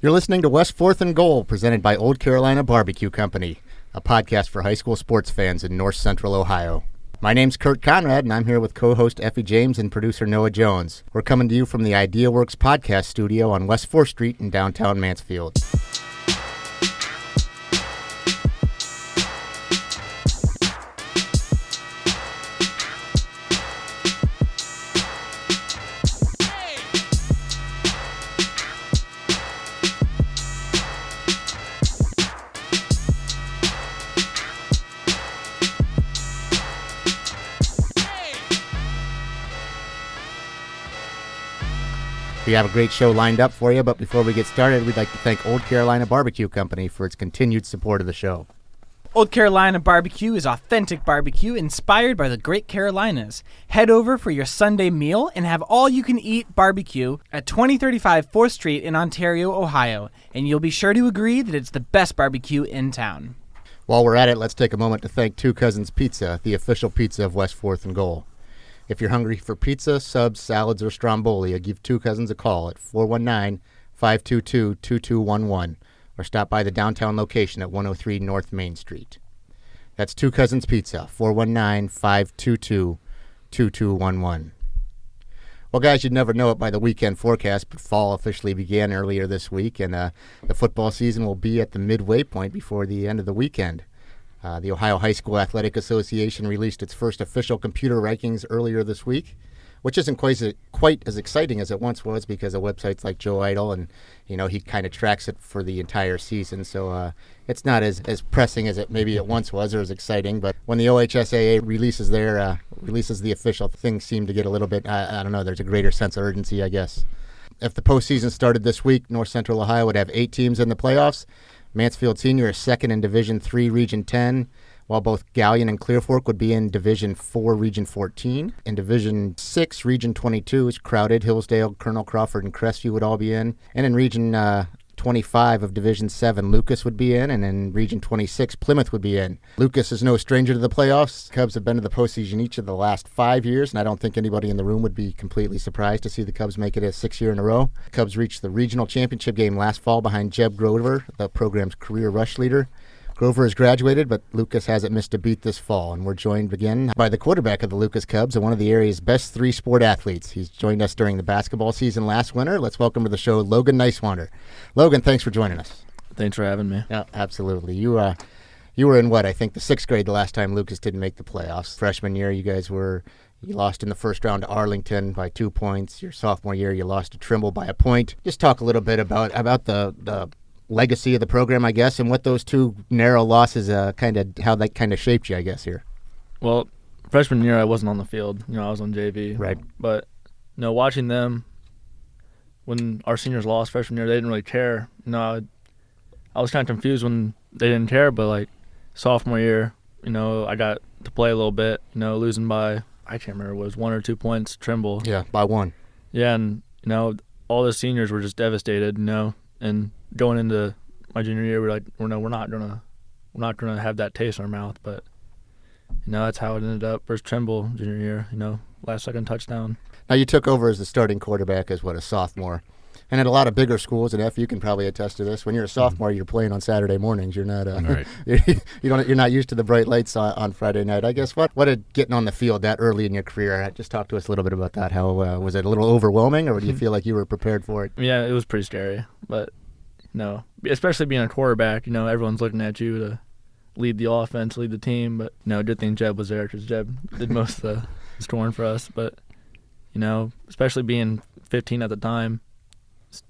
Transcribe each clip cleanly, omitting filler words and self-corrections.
You're listening to West 4th and Goal, presented by Old Carolina Barbecue Company, a podcast for high school sports fans in north central Ohio. My name's Kurt Conrad, and I'm here with co-host Effie James and producer Noah Jones. We're coming to you from the IdeaWorks podcast studio on West 4th Street in downtown Mansfield. We have a great show lined up for you, but before we get started, we'd like to thank Old Carolina Barbecue Company for its continued support of the show. Old Carolina Barbecue is authentic barbecue inspired by the Great Carolinas. Head over for your Sunday meal and have all-you-can-eat barbecue at 2035 4th Street in Ontario, Ohio, and you'll be sure to agree that it's the best barbecue in town. While we're at it, let's take a moment to thank Two Cousins Pizza, the official pizza of West 4th and Goal. If you're hungry for pizza, subs, salads, or Stromboli, give Two Cousins a call at 419-522-2211 or stop by the downtown location at 103 North Main Street. That's Two Cousins Pizza, 419-522-2211. Well, guys, you'd never know it by the weekend forecast, but fall officially began earlier this week, and the football season will be at the midway point before the end of the weekend. The Ohio High School Athletic Association released its first official computer rankings earlier this week, which isn't quite as exciting as it once was because of websites like Joe Idle, and he kind of tracks it for the entire season. So it's not as pressing as it once was, or as exciting. But when the OHSAA releases the official, things seem to get a little bit. I don't know. There's a greater sense of urgency, I guess. If the postseason started this week, North Central Ohio would have 8 teams in the playoffs. Mansfield Senior is second in Division 3, Region 10, while both Gallion and Clear Fork would be in Division 4, Region 14. In Division 6, Region 22 is crowded. Hillsdale, Colonel Crawford, and Crestview would all be in. And in Region 25 of Division 7, Lucas would be in. And in Region 26, Plymouth would be in. Lucas is no stranger to the playoffs. Cubs have been to the postseason each of the last 5 years, and I don't think anybody in the room would be completely surprised to see the Cubs make it a 6th year in a row. The Cubs reached the regional championship game last fall behind Jeb Grover, the program's career rush leader. Grover has graduated, but Lucas hasn't missed a beat this fall, and we're joined again by the quarterback of the Lucas Cubs and one of the area's best 3-sport athletes. He's joined us during the basketball season last winter. Let's welcome to the show Logan Niswander. Logan, thanks for joining us. Thanks for having me. Yeah, absolutely. You were in I think the 6th grade the last time Lucas didn't make the playoffs. Freshman year, you lost in the first round to Arlington by 2 points. Your sophomore year, you lost to Trimble by a point. Just talk a little bit about the legacy of the program, I guess, and what those 2 narrow losses how that kind of shaped you, I guess, here. Well, freshman year I wasn't on the field. I was on JV. Right. But, watching them, when our seniors lost freshman year, they didn't really care. I was kind of confused when they didn't care, but, sophomore year, I got to play a little bit, losing by, I can't remember, it was 1 or 2 points, Trimble. Yeah, by 1. Yeah, and, all the seniors were just devastated, and going into my junior year, we're not gonna have that taste in our mouth. But that's how it ended up. First Trimble junior year, last second touchdown. Now you took over as the starting quarterback as a sophomore, and at a lot of bigger schools. And F, you can probably attest to this. When you're a sophomore, you're playing on Saturday mornings. You're not right. you're not used to the bright lights on Friday night. I guess what did getting on the field that early in your career? Just talk to us a little bit about that. How was it a little overwhelming, or do you feel like you were prepared for it? Yeah, it was pretty scary, but. No, especially being a quarterback, everyone's looking at you to lead the offense, lead the team. But, good thing Jeb was there because Jeb did most of the scoring for us. But, especially being 15 at the time,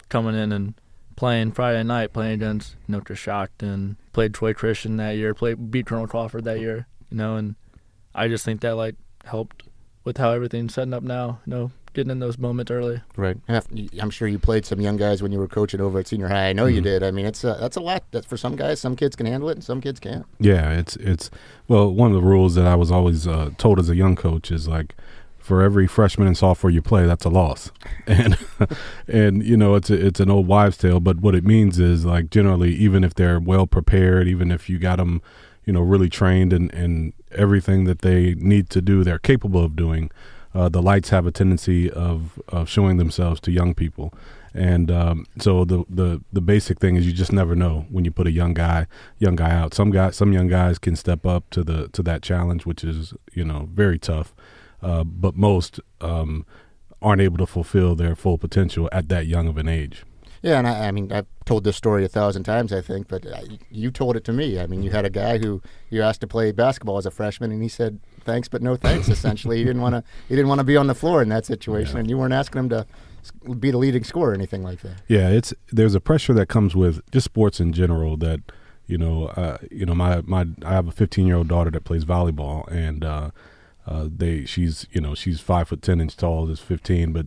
coming in and playing Friday night, playing against Notre Shockton, played Troy Christian that year, beat Colonel Crawford that year, and I just think that, helped with how everything's setting up now, getting in those moments early. Right. I'm sure you played some young guys when you were coaching over at senior high. I know you did. I mean, that's a lot. That's for some guys. Some kids can handle it, and some kids can't. Yeah, it's one of the rules that I was always told as a young coach is for every freshman and sophomore you play, that's a loss. And it's an old wives' tale, but what it means is generally, even if they're well prepared, even if you got them, really trained and everything that they need to do, they're capable of doing. the lights have a tendency of showing themselves to young people. And so the basic thing is you just never know when you put a young guy out. Some young guys can step up to that challenge, which is very tough. But most aren't able to fulfill their full potential at that young of an age. Yeah, and I mean, I've told this story 1,000 times, I think, but you told it to me. I mean, you had a guy who you asked to play basketball as a freshman, and he said thanks but no thanks. Essentially, he didn't want to be on the floor in that situation, and you weren't asking him to be the leading scorer or anything like that. Yeah, there's a pressure that comes with just sports in general. That I have a 15-year-old daughter that plays volleyball, and she's 5'10" tall, is 15, but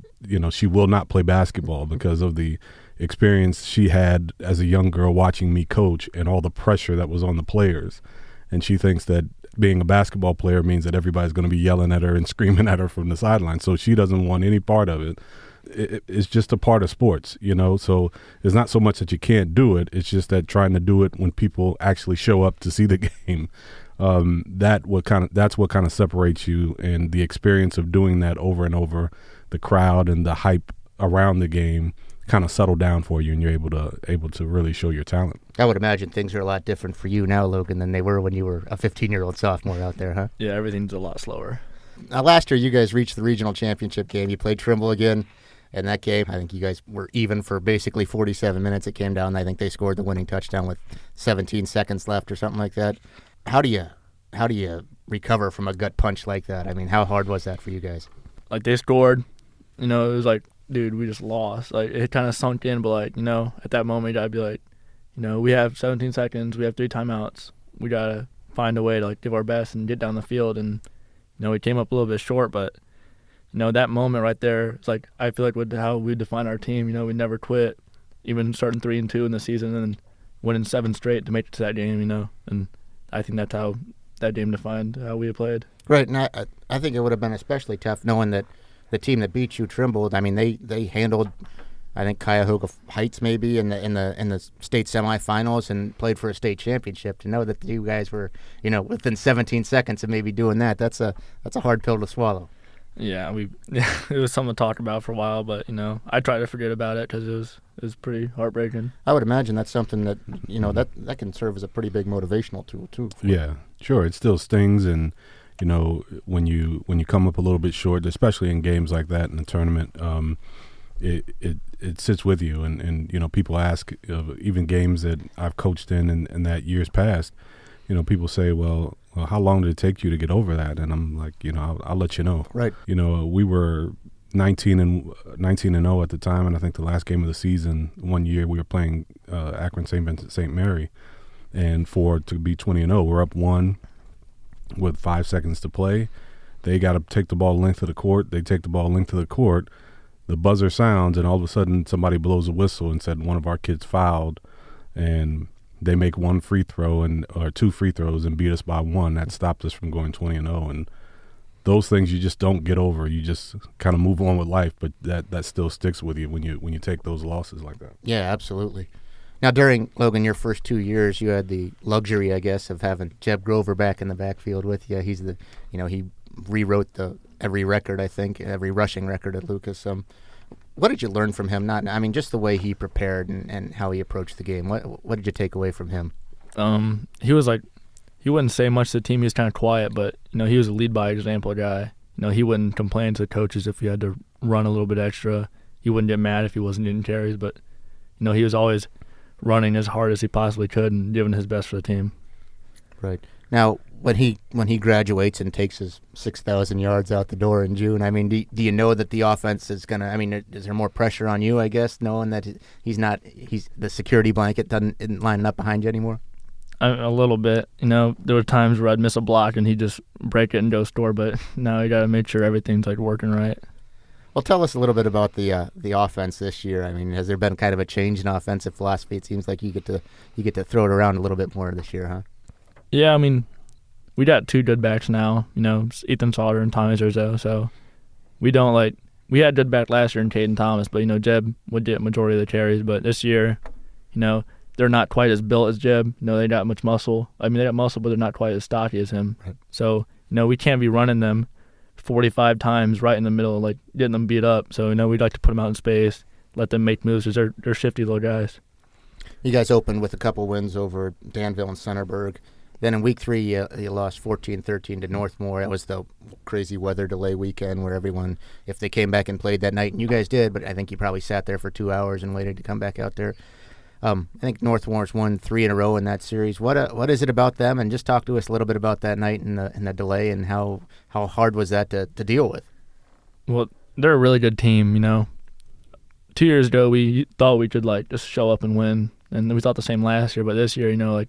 she will not play basketball because of the experience she had as a young girl watching me coach and all the pressure that was on the players. And she thinks that being a basketball player means that everybody's going to be yelling at her and screaming at her from the sideline. So she doesn't want any part of it. It's just a part of sports, so it's not so much that you can't do it. It's just that trying to do it when people actually show up to see the game. That's what kind of separates you, and the experience of doing that over and over, the crowd and the hype around the game kind of settle down for you, and you're able to really show your talent. I would imagine things are a lot different for you now, Logan, than they were when you were a 15-year-old sophomore out there, huh? Yeah, everything's a lot slower. Now, last year you guys reached the regional championship game. You played Trimble again. In that game, I think you guys were even for basically 47 minutes. It came down. I think they scored the winning touchdown with 17 seconds left or something like that. How do you recover from a gut punch like that? I mean, how hard was that for you guys? Like, they scored. It was like, dude, we just lost. Like, it kind of sunk in, but at that moment, I'd be like, we have 17 seconds. We have 3 timeouts. We got to find a way to give our best and get down the field. And, we came up a little bit short, but that moment right there, it's like, I feel like with how we define our team, we never quit, even starting 3-2 in the season and winning 7 straight to make it to that game, and I think that's how that game defined how we played. Right, and I think it would have been especially tough knowing that the team that beat you, Trimble, I mean, they handled, I think, Cuyahoga Heights maybe in the state semifinals and played for a state championship. To know that you guys were, within 17 seconds of maybe doing that, that's a hard pill to swallow. Yeah, it was something to talk about for a while, but I try to forget about it because it was pretty heartbreaking. I would imagine that's something that that can serve as a pretty big motivational tool too. Yeah, sure. It still stings, and when you come up a little bit short, especially in games like that in the tournament, it sits with you, and people ask even games that I've coached in that years past. People say, well, how long did it take you to get over that? And I'm like, I'll let you know. Right. We were 19-0 at the time, and I think the last game of the season, one year we were playing Akron St. Vincent St. Mary, and to be 20-0, we're up 1 with 5 seconds to play. They got to take the ball length of the court. They take the ball length of the court. The buzzer sounds, and all of a sudden somebody blows a whistle and said one of our kids fouled, and they make 1 free throw or 2 free throws and beat us by 1. That stopped us from going 20-0. And those things you just don't get over. You just kind of move on with life, but that still sticks with you when you take those losses like that. Yeah, absolutely. Now, during, Logan, your first 2 years, you had the luxury, I guess, of having Jeb Grover back in the backfield with you. He's he rewrote every record, I think, every rushing record at Lucas. What did you learn from him? Just the way he prepared and how he approached the game. What did you take away from him? He was he wouldn't say much to the team. He was kind of quiet, but he was a lead by example guy. He wouldn't complain to the coaches if he had to run a little bit extra. He wouldn't get mad if he wasn't getting carries, but he was always running as hard as he possibly could and giving his best for the team. Right. Now, when he graduates and takes his 6,000 yards out the door in June, do you know that the offense is going to, is there more pressure on you, I guess, knowing that he's the security blanket isn't lining up behind you anymore? A little bit. There were times where I'd miss a block and he'd just break it and go score, but now you got to make sure everything's working right. Well, tell us a little bit about the offense this year. Has there been kind of a change in offensive philosophy? It seems like you get to throw it around a little bit more this year, huh? Yeah, we got 2 good backs now, Ethan Sauter and Tommy Zerzo. So we don't we had good back last year in Caden Thomas, but Jeb would get majority of the carries. But this year, they're not quite as built as Jeb. They got much muscle. They got muscle, but they're not quite as stocky as him. Right. So we can't be running them 45 times right in the middle, like getting them beat up. So, we'd like to put them out in space, let them make moves because they're shifty little guys. You guys opened with a couple wins over Danville and Centerburg. Then in week 3, you lost 14-13 to Northmore. That was the crazy weather delay weekend where everyone, if they came back and played that night, and you guys did, but I think you probably sat there for 2 hours and waited to come back out there. I think Northmore's won 3 in a row in that series. What is it about them? And just talk to us a little bit about that night and the delay and how hard was that to deal with? Well, they're a really good team, 2 years ago, we thought we could, just show up and win. And we thought the same last year. But this year, we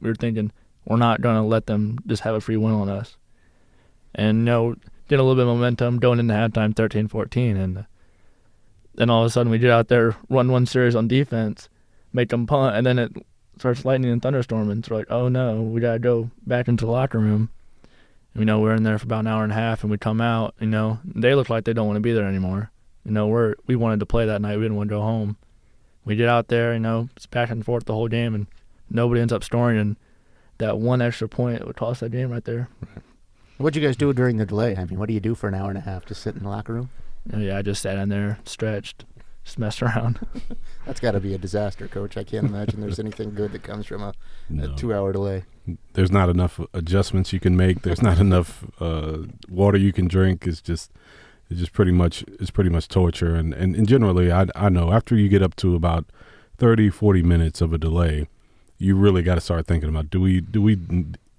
were thinking we're not going to let them just have a free win on us. And, get a little bit of momentum going into halftime, 13-14. And then all of a sudden we get out there, run one series on defense, make them punt, and then it starts lightning and thunderstorming. It's like, oh, no, we got to go back into the locker room. And, we're in there for about an hour and a half, and we come out, they look like they don't want to be there anymore. We wanted to play that night. We didn't want to go home. We get out there, it's back and forth the whole game, and nobody ends up scoring, and that one extra point would cost that game right there. Right. What'd you guys do during the delay? I mean, what do you do for an hour and a half? Just sit in the locker room? Yeah, I just sat in there, stretched, just messed around. That's got to be a disaster, Coach. I can't imagine there's anything good that comes from a 2-hour delay. There's not enough adjustments you can make. There's not enough water you can drink. It's pretty much torture. And generally, I know after you get up to about 30, 40 minutes of a delay, you really got to start thinking about, do we,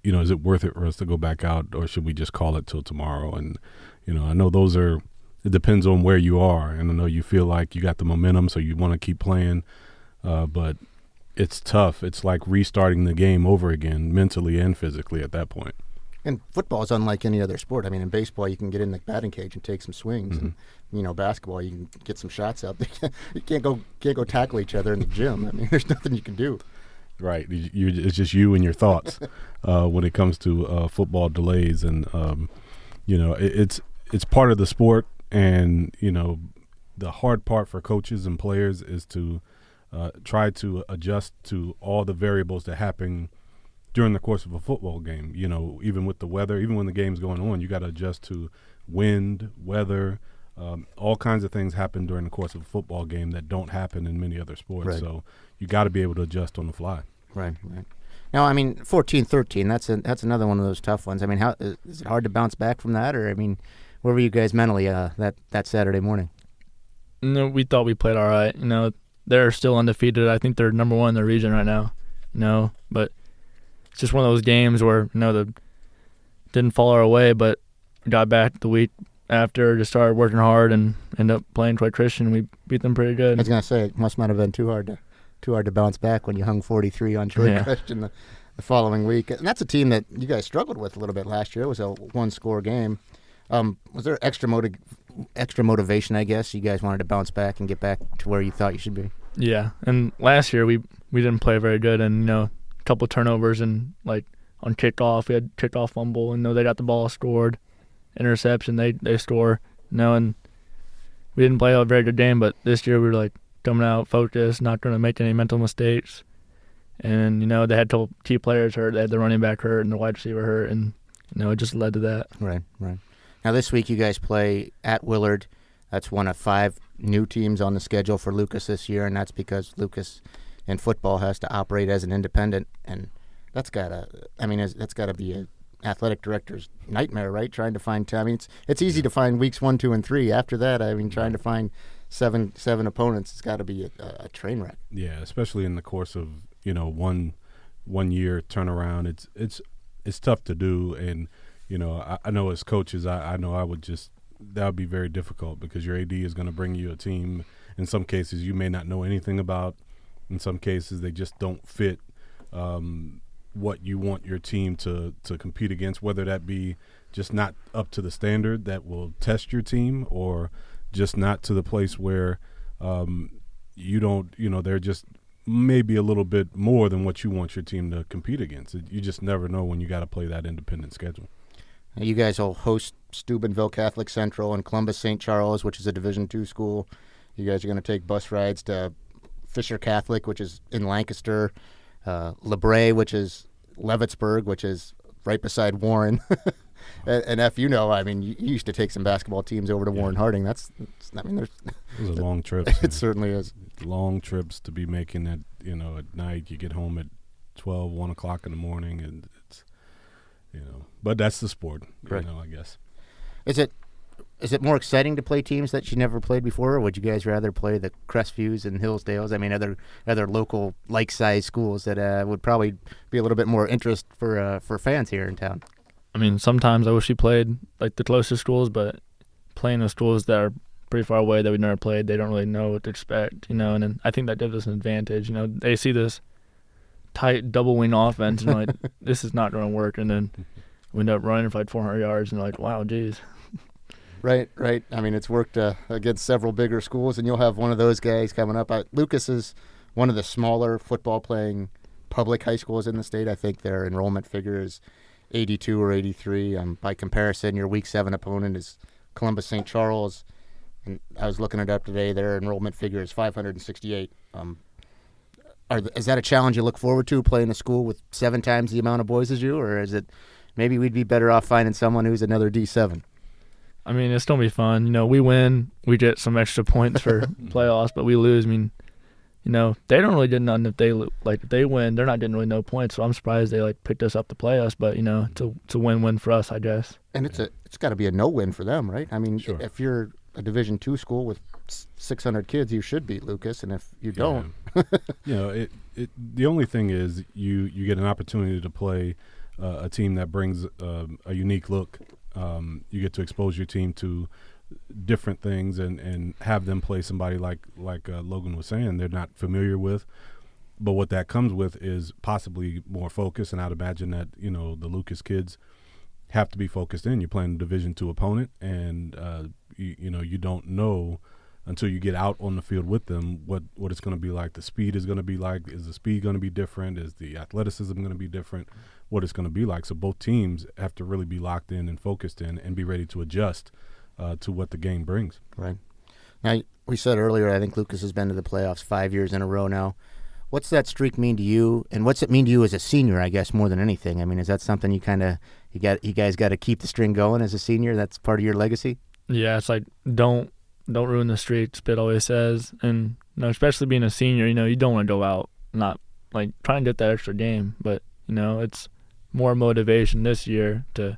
is it worth it for us to go back out, or should we just call it till tomorrow? And, I know it depends on where you are. And I know you feel like you got the momentum, so you want to keep playing. But it's tough. It's like restarting the game over again, mentally and physically at that point. And football is unlike any other sport. I mean, in baseball, you can get in the batting cage and take some swings. Mm-hmm. And, basketball, you can get some shots out there. You can't go tackle each other in the gym. I mean, there's nothing you can do. Right. It's just you and your thoughts when it comes to football delays. And, it's part of the sport. And, the hard part for coaches and players is to try to adjust to all the variables that happen during the course of a football game. Even with the weather, even when the game's going on, you got to adjust to wind, weather. All kinds of things happen during the course of a football game that don't happen in many other sports. Right. So you got to be able to adjust on the fly. Right. Now, 14-13, that's another one of those tough ones. I mean, how is it hard to bounce back from that? Or, where were you guys mentally that Saturday morning? No, we thought we played all right. They're still undefeated. I think they're number 1 in their region right now. But it's just one of those games where, didn't fall our way, but we got back the week after, just started working hard and ended up playing Troy Christian. We beat them pretty good. I was going to say, it must not have been too hard to bounce back when you hung 43 on Troy Christian the following week. And that's a team that you guys struggled with a little bit last year. It was a one-score game. Was there extra motivation, I guess? You guys wanted to bounce back and get back to where you thought you should be? Yeah, and last year we didn't play very good, and, a couple turnovers, and, on kickoff, we had kickoff fumble, and, they got the ball scored, interception, they score, and we didn't play a very good game, but this year we were, coming out focused, not going to make any mental mistakes, and, they had a couple key players hurt, they had the running back hurt and the wide receiver hurt, and, it just led to that. Right. Now, this week you guys play at Willard. That's one of 5 new teams on the schedule for Lucas this year, and that's because Lucas in football has to operate as an independent, and that's gotta be an athletic director's nightmare, right? Trying to find time. It's easy to find weeks 1, 2, and 3. After that, trying to find seven opponents, it's got to be a train wreck. Yeah, especially in the course of 1 year turnaround. It's tough to do, and I know as coaches, I know that would be very difficult because your AD is going to bring you a team. In some cases, you may not know anything about. In some cases, they just don't fit what you want your team to compete against, whether that be just not up to the standard that will test your team, or just not to the place where they're just maybe a little bit more than what you want your team to compete against. You just never know when you got to play that independent schedule. You guys will host Steubenville Catholic Central and Columbus St. Charles, which is a Division II school. You guys are going to take bus rides to Fisher Catholic, which is in Lancaster, LeBray, which is Leavittsburg, which is right beside Warren. And F, I mean, you used to take some basketball teams over to Warren Harding. There's Those are long trips. It certainly is. Long trips to be making at night. You get home at 12, 1 o'clock in the morning, and it's but that's the sport. Right. I guess. Is it more exciting to play teams that you never played before, or would you guys rather play the Crestviews and Hillsdales? I mean, other local like-sized schools that would probably be a little bit more interest for fans here in town. I mean, sometimes I wish we played like the closest schools, but playing the schools that are pretty far away that we never played, they don't really know what to expect, and then I think that gives us an advantage. They see this tight double wing offense and like, this is not going to work, and then we end up running for like 400 yards and like, wow, geez. Right. I mean, it's worked against several bigger schools, and you'll have one of those guys coming up. Lucas is one of the smaller football-playing public high schools in the state. I think their enrollment figure is 82 or 83. By comparison, your Week 7 opponent is Columbus St. Charles, and I was looking it up today. Their enrollment figure is 568. Is that a challenge you look forward to, playing a school with 7 times the amount of boys as you, or is it maybe we'd be better off finding someone who's another D7? I mean, it's going to be fun. We win, we get some extra points for playoffs, but we lose. I mean, they don't really get nothing if they win, they're not getting really no points. So I'm surprised they picked us up to play us, but it's a win-win for us, I guess. And it's got to be a no-win for them, right? I mean, sure. If you're a Division II school with 600 kids, you should beat Lucas, and if you don't, the only thing is you get an opportunity to play a team that brings a unique look. You get to expose your team to different things and have them play somebody like Logan was saying they're not familiar with. But what that comes with is possibly more focus, and I'd imagine that the Lucas kids have to be focused in. You're playing a Division II opponent, and you don't know until you get out on the field with them what it's going to be like. The speed is going to be like. Is the speed going to be different? Is the athleticism going to be different? What it's going to be like. So both teams have to really be locked in and focused in and be ready to adjust to what the game brings. Right. Now, we said earlier, I think Lucas has been to the playoffs 5 years in a row now. What's that streak mean to you, and what's it mean to you as a senior, I guess, more than anything? I mean, is that something you guys got to keep the string going as a senior? That's part of your legacy? Yeah, it's like don't ruin the streak, Spit always says. And especially being a senior, you don't want to go out not try and get that extra game, but it's more motivation this year to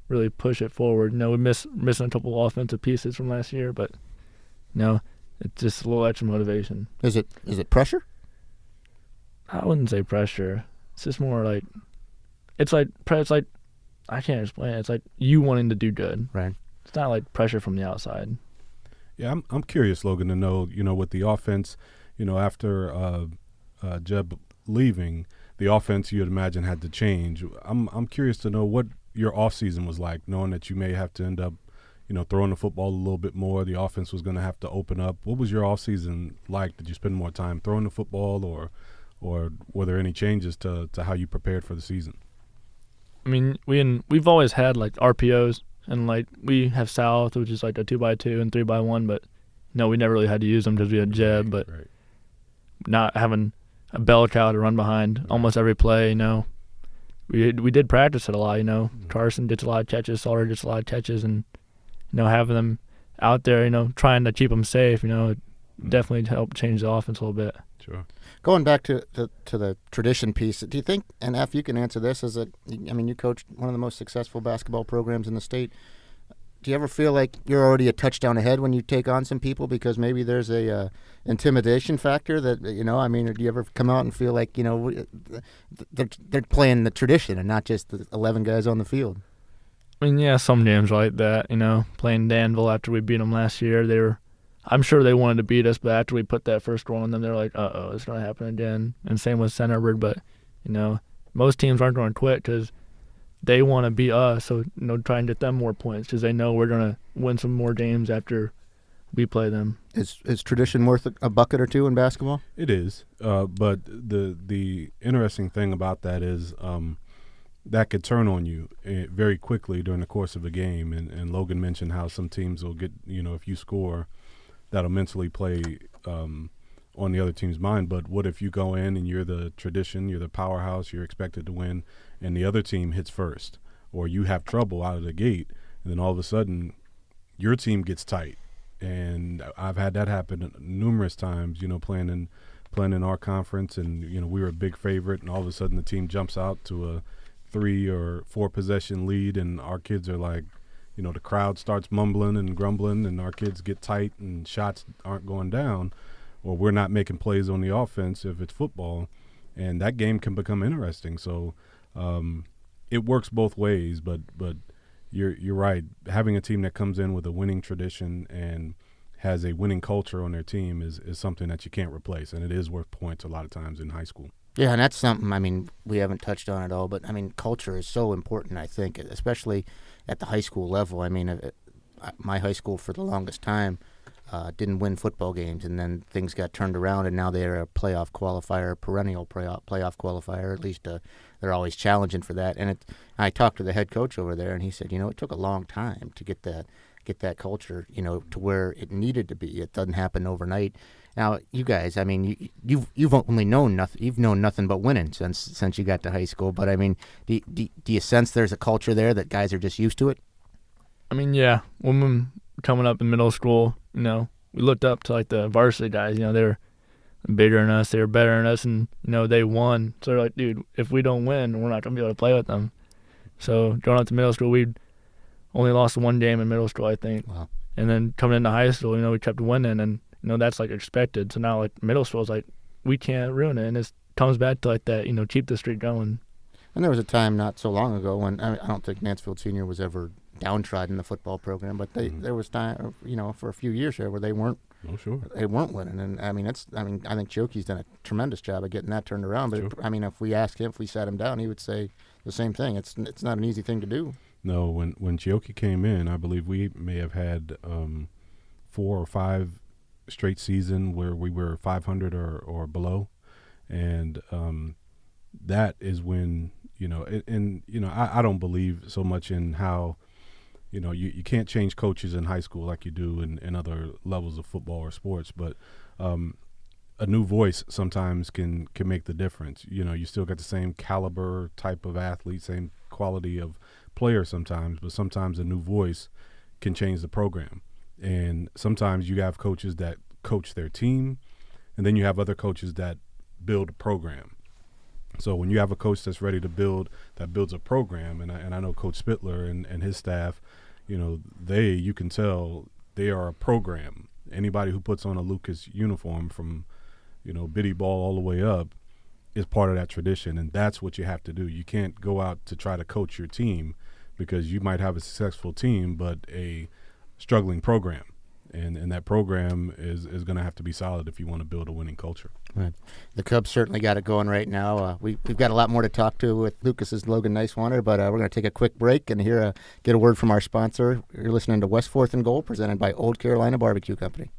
really push it forward. We're missing a couple offensive pieces from last year, but it's just a little extra motivation. Is it pressure? I wouldn't say pressure. It's just more like it's like I can't explain it. It's like you wanting to do good. Right. It's not like pressure from the outside. Yeah, I'm curious, Logan, to know with the offense, after Jeb leaving, the offense you'd imagine had to change. I'm curious to know what your offseason was like, knowing that you may have to end up, throwing the football a little bit more. The offense was going to have to open up. What was your offseason like? Did you spend more time throwing the football, or were there any changes to how you prepared for the season? I mean, we've always had RPOs, and we have South, which is a 2x2 and 3x1, but we never really had to use them because we had Jeb. But right. Not having a bell cow to run behind almost every play, we did practice it a lot. Carson gets a lot of catches, Salter gets a lot of catches, and having them out there, trying to keep them safe, it definitely helped change the offense a little bit. Sure. Going back to the tradition piece, do you think, and F, you can answer this, you coached one of the most successful basketball programs in the state. Do you ever feel like you're already a touchdown ahead when you take on some people because maybe there's a intimidation factor that, or do you ever come out and feel like, they're playing the tradition and not just the 11 guys on the field? I mean, yeah, some games like that, playing Danville after we beat them last year, I'm sure they wanted to beat us, but after we put that first goal on them, they're like, uh-oh, it's going to happen again. And same with Centerburg, but, most teams aren't going to quit because they want to beat us, so, try and get them more points because they know we're going to win some more games after we play them. Is tradition worth a bucket or two in basketball? It is, but the interesting thing about that is that could turn on you very quickly during the course of a game, and Logan mentioned how some teams will get, if you score, that'll mentally play on the other team's mind. But what if you go in and you're the tradition, you're the powerhouse, you're expected to win, and the other team hits first, or you have trouble out of the gate, and then all of a sudden your team gets tight. And I've had that happen numerous times, playing in our conference, and we were a big favorite, and all of a sudden the team jumps out to a 3 or 4 possession lead, and our kids are like, the crowd starts mumbling and grumbling, and our kids get tight and shots aren't going down, or we're not making plays on the offense if it's football, and that game can become interesting. So it works both ways, but you're right. Having a team that comes in with a winning tradition and has a winning culture on their team is something that you can't replace, and it is worth points a lot of times in high school. Yeah, and that's something, we haven't touched on at all, but, culture is so important, I think, especially at the high school level. My high school for the longest time didn't win football games, and then things got turned around, and now they're a playoff qualifier, perennial playoff qualifier. At least they're always challenging for that. And I talked to the head coach over there, and he said, it took a long time to get that culture, to where it needed to be. It doesn't happen overnight. Now, you guys, you've only known nothing. You've known nothing but winning since you got to high school. But do you sense there's a culture there that guys are just used to it? Yeah. When coming up in middle school, we looked up to like the varsity guys. They were bigger than us, they were better than us, and they won. So they're like, dude, if we don't win, we're not gonna be able to play with them. So going up to middle school, we only lost 1 game in middle school, I think. Wow. And then coming into high school, we kept winning, and that's like expected. So now like middle school is like we can't ruin it, and it comes back to like that, keep the streak going. And there was a time not so long ago when I don't think Mansfield Senior was ever downtrodden in the football program, but there was time, for a few years there where they weren't. Oh, sure. They weren't winning, and I think Chioke's done a tremendous job of getting that turned around. But sure. if we sat him down, he would say the same thing. It's not an easy thing to do. No, when Chioke came in, I believe we may have had 4 or 5 straight season where we were 500 or below, and that is when I don't believe so much in how. You can't change coaches in high school like you do in other levels of football or sports, but a new voice sometimes can make the difference. You still got the same caliber type of athlete, same quality of player sometimes, but sometimes a new voice can change the program. And sometimes you have coaches that coach their team, and then you have other coaches that build a program. So when you have a coach that's ready to builds a program, and I know Coach Spittler and his staff, you can tell they are a program. Anybody who puts on a Lucas uniform from, bitty ball all the way up is part of that tradition, and that's what you have to do. You can't go out to try to coach your team because you might have a successful team but a struggling program. And that program is going to have to be solid if you want to build a winning culture. Right. The Cubs certainly got it going right now. We've got a lot more to talk to with Lucas's Logan Niswander, but we're going to take a quick break and get a word from our sponsor. You're listening to West 4th and Goal, presented by Old Carolina Barbecue Company.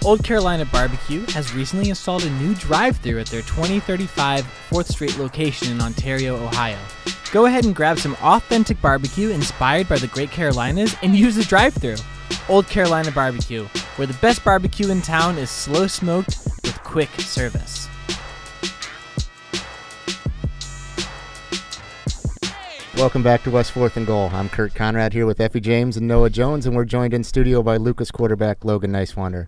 Old Carolina Barbecue has recently installed a new drive-thru at their 2035 4th Street location in Ontario, Ohio. Go ahead and grab some authentic barbecue inspired by the Great Carolinas and use the drive-thru. Old Carolina Barbecue, where the best barbecue in town is slow smoked with quick service. Welcome back to West 4th and Goal. I'm Kurt Conrad here with Effie James and Noah Jones, and we're joined in studio by Lucas quarterback Logan Niswander.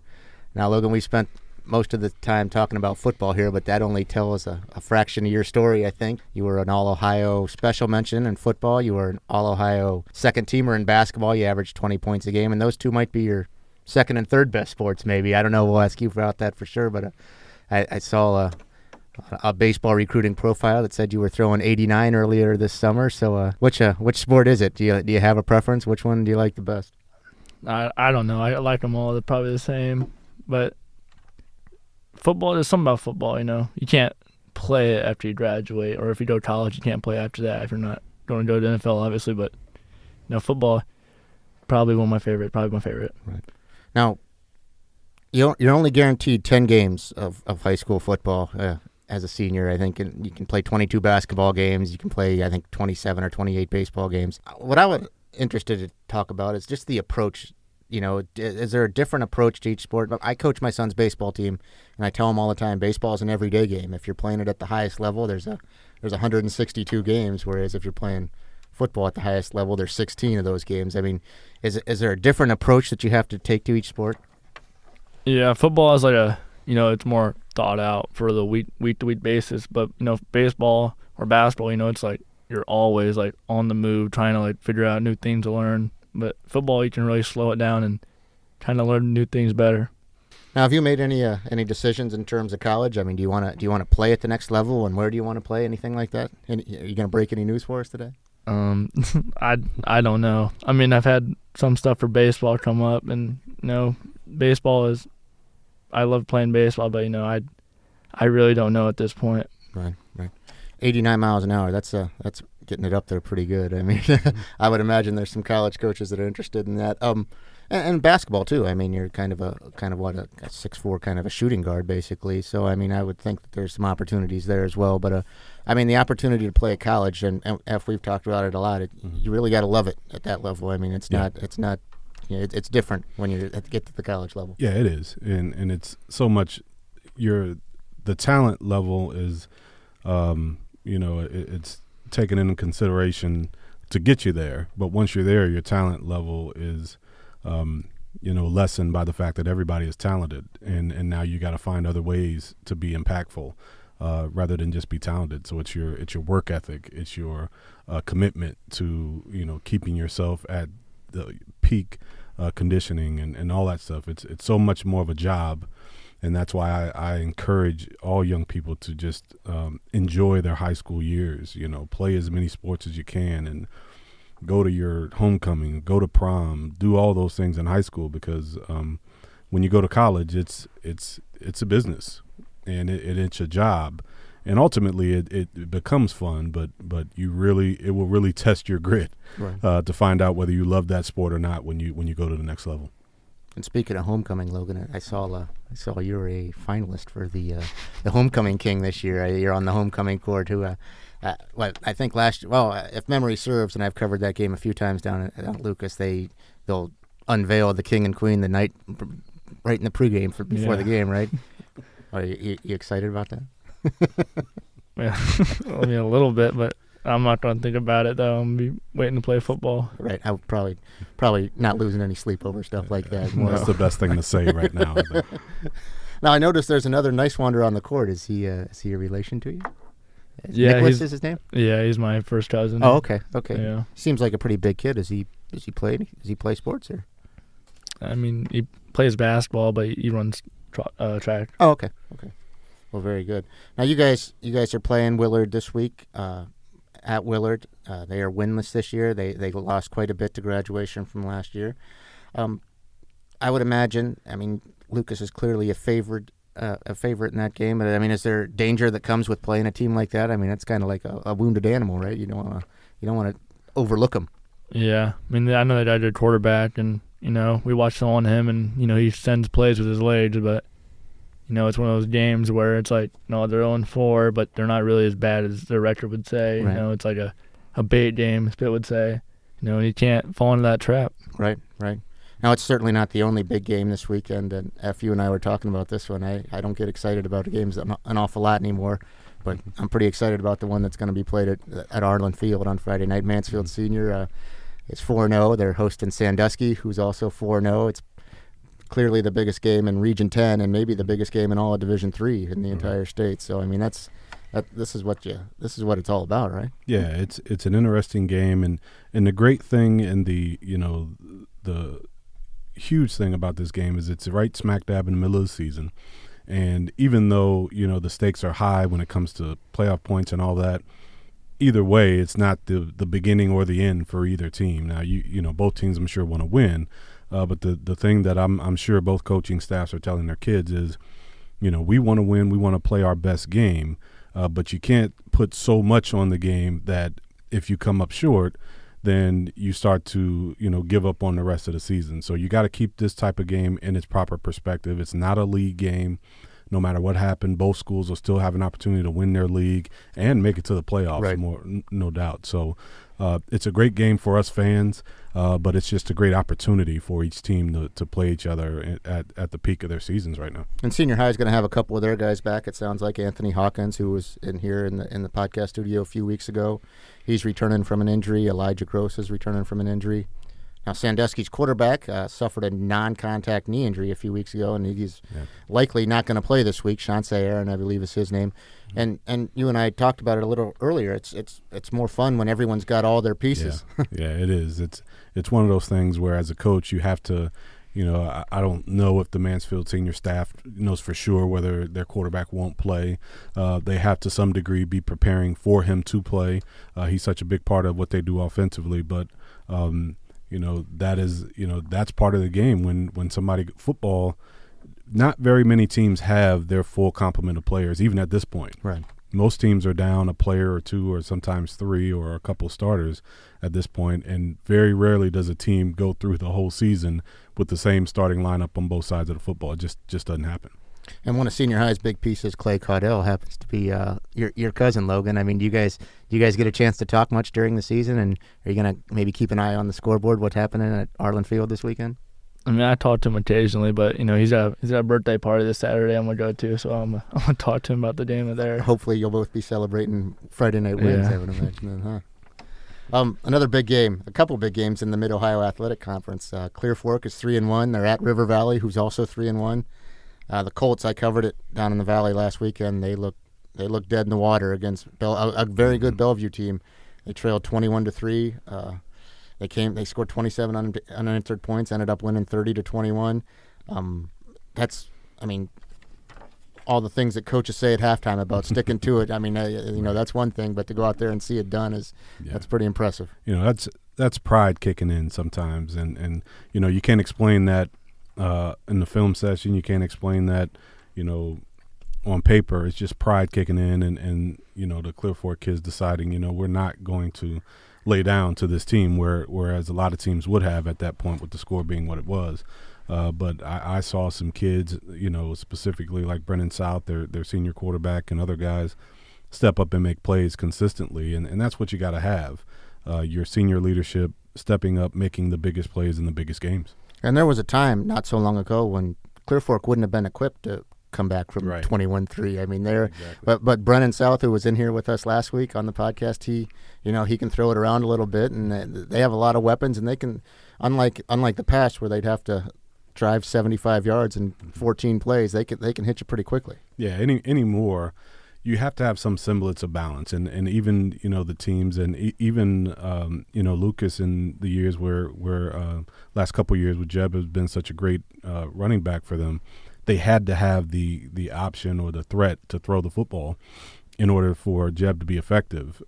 Now, Logan, we spent most of the time talking about football here, but that only tells a fraction of your story, I think. You were an All-Ohio special mention in football. You were an All-Ohio second-teamer in basketball. You averaged 20 points a game, and those two might be your second and third best sports, maybe. I don't know. We'll ask you about that for sure, but I saw a baseball recruiting profile that said you were throwing 89 earlier this summer. So which sport is it? Do you have a preference? Which one do you like the best? I don't know. I like them all. They're probably the same. But football, there's something about football, You can't play it after you graduate, or if you go to college, you can't play after that if you're not going to go to the NFL, obviously. But, football, probably my favorite. Right. Now, you're only guaranteed 10 games of high school football as a senior, I think. And you can play 22 basketball games. You can play, I think, 27 or 28 baseball games. What I was interested to talk about is just the approach is there a different approach to each sport? I coach my son's baseball team, and I tell him all the time, baseball is an everyday game. If you're playing it at the highest level, there's 162 games, whereas if you're playing football at the highest level, there's 16 of those games. I mean, is there a different approach that you have to take to each sport? Yeah, football is like it's more thought out for the week to week basis. But baseball or basketball, it's like you're always like on the move, trying to like figure out new things to learn. But football, you can really slow it down and kind of learn new things better. Now, have you made any decisions in terms of college? I mean, do you want to play at the next level, and where do you want to play? Anything like that? Are you going to break any news for us today? I don't know. I mean, I've had some stuff for baseball come up, and baseball is. I love playing baseball, but I really don't know at this point. Right. 89 miles an hour. That's getting it up there pretty good. I mean, I would imagine there's some college coaches that are interested in that. And basketball too. I mean, you're kind of a 6'4" kind of a shooting guard basically. So I mean, I would think that there's some opportunities there as well. But I mean, the opportunity to play at college, and if we've talked about it a lot, you really got to love it at that level. I mean, it's not. It's different when you get to the college level. Yeah, it is, and it's so much. The talent level is, it's taken into consideration to get you there. But once you're there, your talent level is, lessened by the fact that everybody is talented, and now you got to find other ways to be impactful, rather than just be talented. So it's your work ethic, it's your commitment to keeping yourself at the peak conditioning and all that stuff. It's so much more of a job, and that's why I encourage all young people to just enjoy their high school years. Play as many sports as you can, and go to your homecoming, go to prom, do all those things in high school, because when you go to college, it's a business, and it's a job. And ultimately, it becomes fun, but it will really test your grit, right, to find out whether you love that sport or not when you go to the next level. And speaking of homecoming, Logan, I saw you were a finalist for the homecoming king this year. You're on the homecoming court too. I think last year, if memory serves, and I've covered that game a few times down at Lucas, they'll unveil the king and queen the night right in the pregame before the game, right? Are you excited about that? Yeah, I mean, a little bit, but I'm not going to think about it, though. I'm going to be waiting to play football. Right. I would probably not losing any sleep over stuff like that. That's the best thing to say right now. Now, I noticed there's another Niswander on the court. Is he a relation to you? Nicholas is his name? Yeah, he's my first cousin. Oh, okay. Yeah. Seems like a pretty big kid. Does he play sports, or? I mean, he plays basketball, but he runs track. Oh, okay. Well, very good. Now, you guys are playing Willard this week at Willard. They are winless this year. They lost quite a bit to graduation from last year. I would imagine. I mean, Lucas is clearly a favorite in that game. But I mean, is there danger that comes with playing a team like that? I mean, it's kind of like a wounded animal, right? You don't want to overlook them. Yeah, I mean, I know that I did quarterback, and we watched on him, and he sends plays with his legs, but. It's one of those games where it's like, they're 0-4, but they're not really as bad as their record would say. Right. It's like a bait game, Spit would say. You can't fall into that trap. Right. Now, it's certainly not the only big game this weekend, and you and I were talking about this one. I don't get excited about the games an awful lot anymore, but I'm pretty excited about the one that's going to be played at Arlen Field on Friday night. Mansfield Senior is 4-0. They're hosting Sandusky, who's also 4-0. It's clearly the biggest game in Region 10, and maybe the biggest game in all of Division 3 in the entire state. So I mean, this is what it's all about, right? Yeah, it's an interesting game, and the great thing and the huge thing about this game is it's right smack dab in the middle of the season, and even though the stakes are high when it comes to playoff points and all that, either way, it's not the beginning or the end for either team. Now both teams I'm sure want to win. But the thing that I'm sure both coaching staffs are telling their kids is, we want to win, we want to play our best game, but you can't put so much on the game that if you come up short, then you start to, give up on the rest of the season. So you got to keep this type of game in its proper perspective. It's not a league game. No matter what happened, both schools will still have an opportunity to win their league and make it to the playoffs, right. No doubt. So it's a great game for us fans, but it's just a great opportunity for each team to play each other at the peak of their seasons right now. And Senior High is going to have a couple of their guys back. It sounds like Anthony Hawkins, who was in here in the podcast studio a few weeks ago, he's returning from an injury. Elijah Gross is returning from an injury. Now, Sandusky's quarterback suffered a non-contact knee injury a few weeks ago, and he's likely not going to play this week. Chauncey Aaron, I believe, is his name. And you and I talked about it a little earlier. It's more fun when everyone's got all their pieces. Yeah, it is. It's one of those things where, as a coach, you have to, I don't know if the Mansfield senior staff knows for sure whether their quarterback won't play. They have to some degree be preparing for him to play. He's such a big part of what they do offensively, but that is, that's part of the game when somebody football, not very many teams have their full complement of players, even at this point. Right. Most teams are down a player or two or sometimes three or a couple starters at this point, and very rarely does a team go through the whole season with the same starting lineup on both sides of the football. It just doesn't happen. And one of Senior High's big pieces, Clay Caudell, happens to be your cousin, Logan. I mean, do you guys get a chance to talk much during the season? And are you going to maybe keep an eye on the scoreboard, what's happening at Arlen Field this weekend? I mean, I talk to him occasionally, but he's got a birthday party this Saturday I'm gonna go to, so I'm gonna talk to him about the game there. Hopefully, you'll both be celebrating Friday night wins. I would imagine, huh? Another big game, a couple big games in the Mid-Ohio Athletic Conference. Clear Fork is 3-1. They're at River Valley, who's also 3-1. The Colts, I covered it down in the Valley last weekend. They look dead in the water against a very good Bellevue team. They trailed 21-3. They scored 27 unanswered points, ended up winning 30-21. All the things that coaches say at halftime about sticking to it. I mean, that's one thing, but to go out there and see it done that's pretty impressive. That's pride kicking in sometimes, and you can't explain that in the film session. You can't explain that, on paper. It's just pride kicking in, and the Clear Fork kids deciding, we're not going to lay down to this team, whereas a lot of teams would have at that point with the score being what it was. But I saw some kids, specifically like Brennan South, their senior quarterback, and other guys step up and make plays consistently, and that's what you got to have. Your senior leadership stepping up, making the biggest plays in the biggest games. And there was a time not so long ago when Clear Fork wouldn't have been equipped to come back from 21-3. I mean, exactly. But Brennan South, who was in here with us last week on the podcast, he can throw it around a little bit, and they have a lot of weapons, and they can, unlike the past where they'd have to drive 75 yards in 14 plays, they can hit you pretty quickly. Yeah, anymore, you have to have some semblance of balance, and even the teams, and even Lucas in the years where last couple of years with Jeb has been such a great running back for them. They had to have the option or the threat to throw the football in order for Jeb to be effective.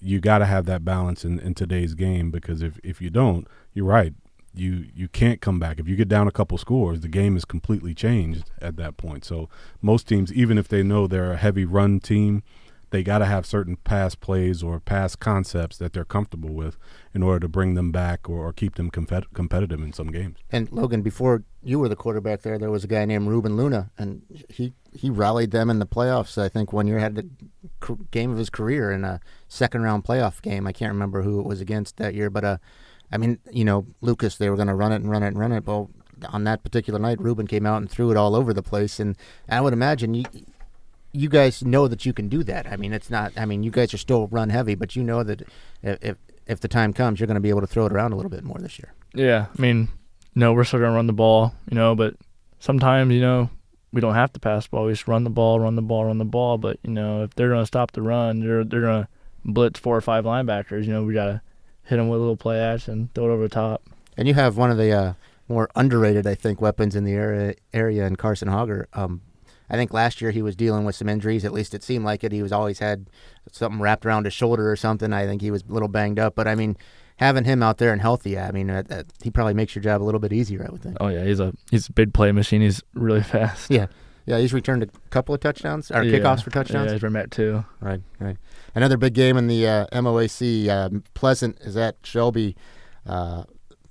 You got to have that balance in today's game, because if you don't, you're right. You can't come back. If you get down a couple scores, the game is completely changed at that point. So most teams, even if they know they're a heavy run team, they got to have certain pass plays or pass concepts that they're comfortable with in order to bring them back or keep them competitive in some games. And Logan, before you were the quarterback there was a guy named Ruben Luna, and he rallied them in the playoffs. I think one year had the game of his career in a second-round playoff game. I can't remember who it was against that year, but Lucas, they were going to run it. Well, on that particular night, Ruben came out and threw it all over the place, and I would imagine you guys know that you can do that. I mean, it's not. I mean, you guys are still run heavy, but you know that if the time comes, you're going to be able to throw it around a little bit more this year. Yeah, I mean, we're still going to run the ball, but sometimes, we don't have to pass the ball. We just run the ball. But if they're going to stop the run, they're going to blitz 4 or 5 linebackers. We got to hit them with a little play action, throw it over the top. And you have one of the more underrated, I think, weapons in the area in Carson Hager. I think last year he was dealing with some injuries. At least it seemed like it. He was always had something wrapped around his shoulder or something. I think he was a little banged up. But, I mean, having him out there and healthy, I mean, he probably makes your job a little bit easier, I would think. Oh, yeah, he's a big play machine. He's really fast. Yeah, he's returned a couple of touctorights kickoffs for touchdowns. Yeah, he's returned too. Right. Another big game in the MOAC. Pleasant is at Shelby.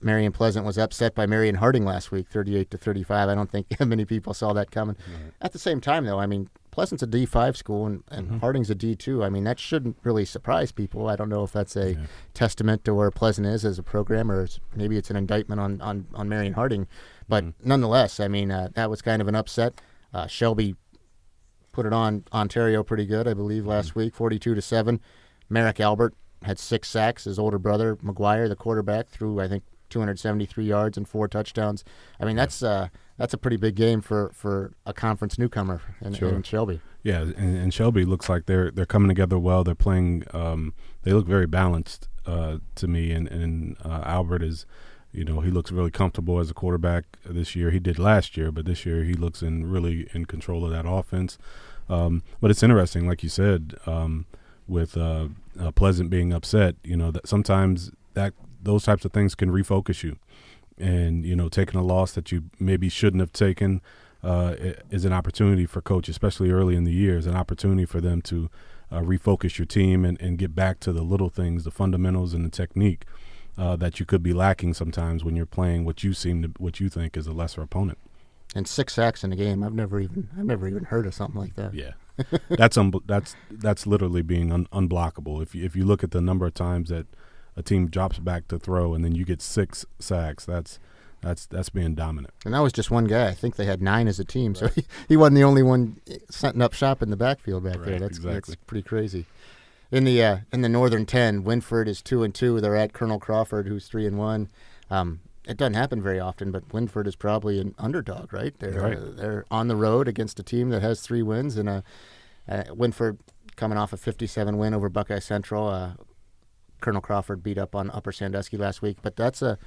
Marion Pleasant was upset by Marion Harding last week, 38-35. I don't think many people saw that coming. Right. At the same time, though, I mean, Pleasant's a D5 school and Harding's a D2. I mean, that shouldn't really surprise people. I don't know if that's a testament to where Pleasant is as a program, or maybe it's an indictment on Marion Harding. But nonetheless, I mean, that was kind of an upset. Shelby put it on Ontario pretty good, I believe, last week, 42-7. Merrick Albert had 6 sacks. His older brother, McGuire, the quarterback, threw, I think, 273 yards and 4 touchdowns. I mean, that's a pretty big game for a conference newcomer in Shelby. Yeah, and Shelby looks like they're coming together well. They're playing. They look very balanced to me. And Albert is, he looks really comfortable as a quarterback this year. He did last year, but this year he looks really in control of that offense. But it's interesting, like you said, with Pleasant being upset. That sometimes those types of things can refocus you. And, taking a loss that you maybe shouldn't have taken is an opportunity for coach, especially early in the year, is an opportunity for them to refocus your team and get back to the little things, the fundamentals and the technique that you could be lacking sometimes when you're playing what you think is a lesser opponent. And 6 sacks in a game, I've never even heard of something like that. Yeah. That's literally being unblockable. If you look at the number of times that a team drops back to throw and then you get 6 sacks, that's being dominant. And that was just one guy. I think they had 9 as a team, so he wasn't the only one setting up shop in the backfield back there. That's pretty crazy. In the Northern 10, Winford is 2-2. They're at Colonel Crawford, who's 3-1. It doesn't happen very often, but Winford is probably an underdog, right? They're on the road against a team that has 3 wins, and Winford coming off a 57 win over Buckeye Central. Colonel Crawford beat up on Upper Sandusky last week, but that's a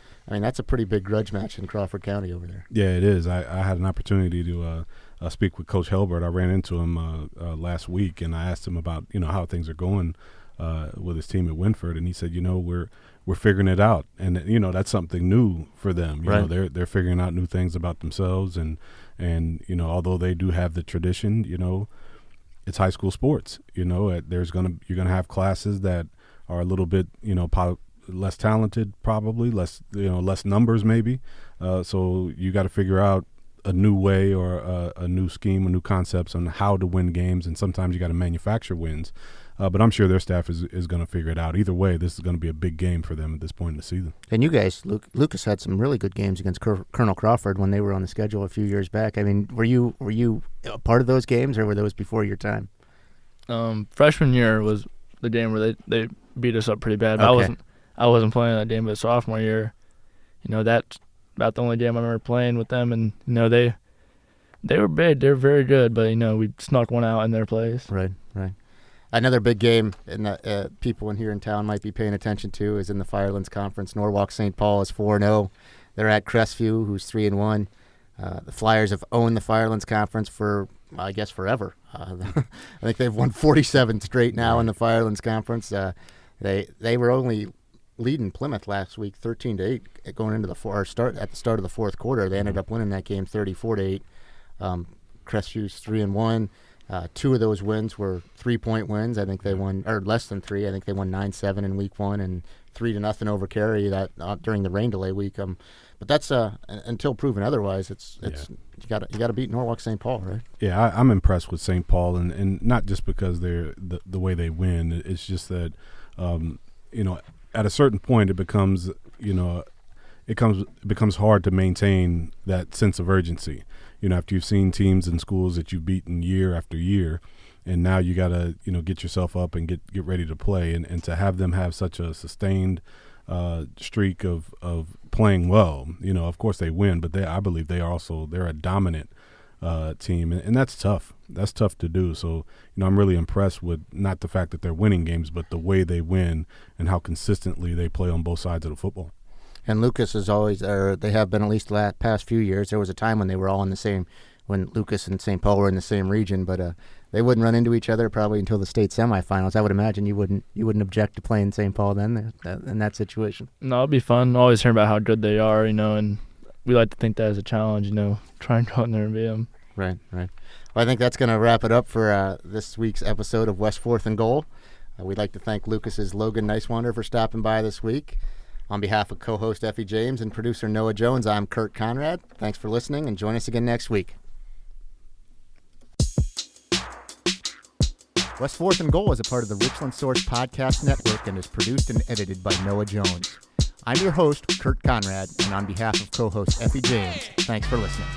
pretty big grudge match in Crawford County over there. Yeah, it is. I had an opportunity to speak with Coach Helbert. I ran into him last week, and I asked him about how things are going with his team at Winford, and he said, we're figuring it out, and that's something new for them. They're figuring out new things about themselves, and although they do have the tradition, it's high school sports. You're gonna have classes that are a little bit, less talented, probably less numbers maybe. So you got to figure out a new way or a new scheme, a new concepts on how to win games. And sometimes you got to manufacture wins. But I'm sure their staff is going to figure it out. Either way, this is going to be a big game for them at this point in the season. And you guys, Lucas had some really good games against Colonel Crawford when they were on the schedule a few years back. I mean, were you a part of those games, or were those before your time? Freshman year was the game where they beat us up pretty bad. Okay. I wasn't playing that game, but sophomore year, that's about the only game I remember playing with them, and they were big. They're very good, but we snuck one out in their place. Right. Another big game that people in here in town might be paying attention to is in the Firelands Conference. Norwalk St. Paul is 4-0. They're at Crestview, who's 3-1. The Flyers have owned the Firelands Conference for, I guess, forever. I think they've won 47 straight now in the Firelands Conference. They were only leading Plymouth last week 13-8 going into at the start of the fourth quarter. They ended up winning that game 34-8. Crestvew's 3-1. 2 of those wins were 3-point wins. I think they won, or less than 3. I think they won 9-7 in week 1 and 3-0 over Cary that during the rain delay week. But that's until proven otherwise. You got to beat Norwalk St. Paul, right? Yeah, I'm impressed with St. Paul, and not just because they're the way they win. It's just that at a certain point it becomes hard to maintain that sense of urgency. After you've seen teams and schools that you've beaten year after year, and now you got to get yourself up and get ready to play, and to have them have such a sustained streak of playing well. Of course they win, but I believe they're a dominant team, and that's tough. That's tough to do. So I'm really impressed with not the fact that they're winning games, but the way they win and how consistently they play on both sides of the football. And Lucas is always, or they have been at least the past few years. There was a time when they were all in the same, when Lucas and St. Paul were in the same region, but they wouldn't run into each other probably until the state semifinals. I would imagine you wouldn't object to playing St. Paul then in that situation. No, it'd be fun. Always hearing about how good they are, and we like to think that as a challenge, try and go in there and beat them. Right. Well, I think that's going to wrap it up for this week's episode of West 4th and Goal. We'd like to thank Lucas's Logan Niswander for stopping by this week. On behalf of co-host Effie James and producer Noah Jones, I'm Kurt Conrad. Thanks for listening, and join us again next week. West Fourth and Goal is a part of the Richland Source Podcast Network and is produced and edited by Noah Jones. I'm your host, Kurt Conrad, and on behalf of co-host Effie James, thanks for listening.